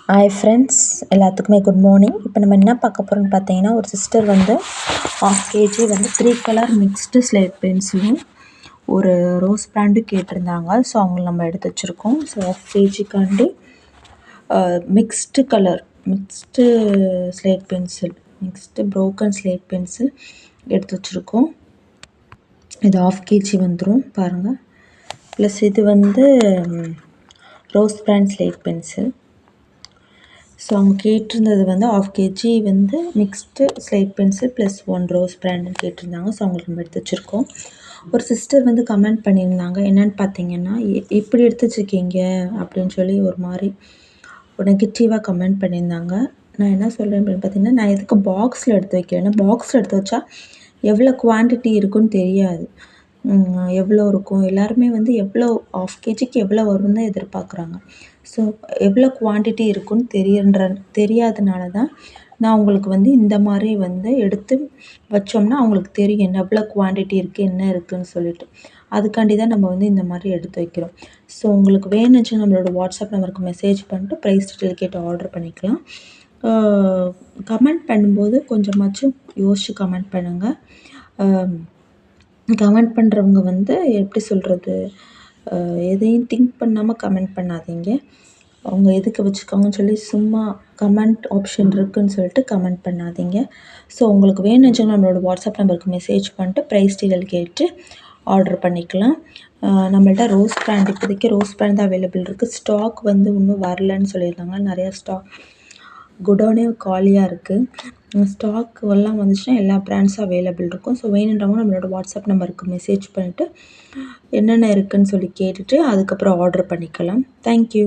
Hi friends, எல்லாத்துக்குமே good morning. இப்போ நம்ம என்ன பார்க்க போகிறோம்னு பார்த்தீங்கன்னா, ஒரு சிஸ்டர் வந்து 1/2 kg வந்து 3 கலர் மிக்ஸ்டு ஸ்லேட் பென்சிலும் ஒரு ரோஸ் பிராண்டும் கேட்டிருந்தாங்க. ஸோ அவங்கள நம்ம எடுத்து வச்சுருக்கோம். ஸோ 1/2 kgக்காண்டி mixed colour mixed slate pencil mixed broken slate pencil எடுத்து வச்சுருக்கோம். இது 1/2 kg வந்துடும் பாருங்கள். ப்ளஸ் இது வந்து rose brand slate pencil. So அவங்க கேட்டிருந்தது வந்து 1/2 kg வந்து mixed slate pencil plus 1 rose பிராண்டுன்னு கேட்டிருந்தாங்க. ஸோ அவங்களுக்கு நம்ம எடுத்து வச்சுருக்கோம். ஒரு சிஸ்டர் வந்து கமெண்ட் பண்ணியிருந்தாங்க, என்னென்னு பார்த்தீங்கன்னா, எப்படி எடுத்து வச்சுருக்கீங்க அப்படின்னு சொல்லி ஒரு மாதிரி நெகட்டிவாக கமெண்ட் பண்ணியிருந்தாங்க. நான் என்ன சொல்கிறேன் அப்படின்னு பார்த்தீங்கன்னா, நான் எதுக்கு பாக்ஸில் எடுத்து வைக்கிறேன்னா, பாக்ஸில் எடுத்து வச்சா எவ்வளோ குவான்டிட்டி இருக்குன்னு தெரியாது, எவ்வளோ இருக்கும். எல்லாருமே வந்து எவ்வளோ 1/2 kgக்கு எவ்வளோ வரும்னு தான் எதிர்பார்க்குறாங்க. ஸோ எவ்வளோ குவான்டிட்டி இருக்குன்னு தெரியாதனால தான் நான் உங்களுக்கு வந்து இந்த மாதிரி வந்து எடுத்து வச்சோம்னா அவங்களுக்கு தெரியும் எவ்வளோ குவான்டிட்டி இருக்குது, என்ன இருக்குதுன்னு சொல்லிட்டு. அதுக்காண்டி தான் நம்ம வந்து இந்த மாதிரி எடுத்து வைக்கிறோம். ஸோ உங்களுக்கு வேணுச்சுன்னா நம்மளோட வாட்ஸ்அப் நம்பருக்கு மெசேஜ் பண்ணிட்டு ப்ரைஸ் டீட்டெயில் கேட்டு ஆர்டர் பண்ணிக்கலாம். கமெண்ட் பண்ணும்போது கொஞ்சமாச்சும் யோசித்து கமெண்ட் பண்ணுங்கள். கமெண்ட் பண்ணுறவங்க வந்து எப்படி சொல்கிறது, எதையும் திங்க் பண்ணாமல் கமெண்ட் பண்ணாதீங்க. அவங்க எதுக்கு வச்சுருக்காங்கன்னு சொல்லி சும்மா கமெண்ட் ஆப்ஷன் இருக்குதுன்னு சொல்லிட்டு கமெண்ட் பண்ணாதீங்க. ஸோ உங்களுக்கு வேணுச்சுன்னா நம்மளோட வாட்ஸ்அப் நம்பருக்கு மெசேஜ் பண்ணிட்டு ப்ரைஸ் டீட்டெயில் கேட்டு ஆர்டர் பண்ணிக்கலாம். நம்மள்ட்ட ரோஸ் பிராண்ட் இப்போதைக்கு ரோஸ் பிராண்ட் தான் அவைலபிள் இருக்குது. ஸ்டாக் வந்து இன்னும் வரலன்னு சொல்லியிருந்தாங்க. நிறையா ஸ்டாக் குடோனே காலியாக இருக்குது. ஸ்டாக் எல்லாம் வந்துச்சுன்னா எல்லா பிராண்ட்ஸும் அவைலபிள் இருக்கும். ஸோ வேணுன்றவங்க நம்மளோட வாட்ஸ்அப் நம்பருக்கு மெசேஜ் பண்ணிவிட்டு என்னென்ன இருக்குதுன்னு சொல்லி கேட்டுட்டு அதுக்கப்புறம் ஆர்டர் பண்ணிக்கலாம். தேங்க்யூ.